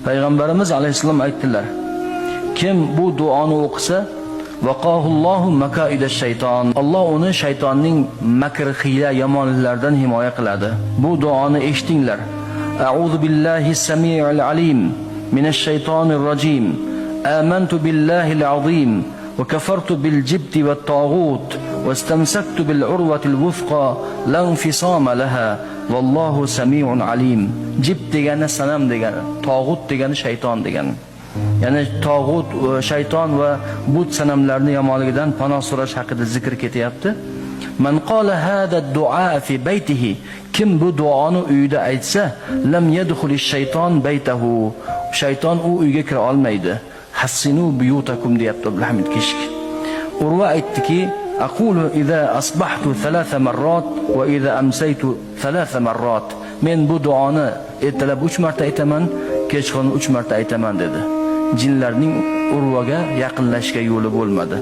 Payg'ambarimiz alayhissalom aytdilar: kim bu duoni o'qisa, vaqahullohu makaidash shayton. Alloh uni shaytonning makr, hiyla, yomonliklaridan himoya qiladi. Bu duoni eshitinglar. A'udhu billahi samii'il alim minash shaytonir rajim. Amantu billahil azim va kafartu bil jibti wat taghut wastamsaktu bil urwatil wuthqa la infisama laha. Vallohu samii'un alim. Jib degani sanam degani, tog'ut degani shayton degani. Ya'ni tog'ut, shayton va but sanamlarning yomonligidan panoh so'rash haqida zikr ketyapti. Man qala hada ad-du'a fi baytihi, kim bu duoni uyida aytsa, lam yadkhulish shayton baytahu, shayton u uyga kira olmaydi. Hassinu buyutakum deyapti Abdulhamid Kishk. Urva aytdiki, aqulu idza asbahtu 3 marrat va idza amsaytu 3 marrat. Men bu duoni ertalab 3 marta aytaman, kechqurun 3 marta aytaman dedi. Jinlarning Urvaga yaqinlashga yo'li bo'lmadi.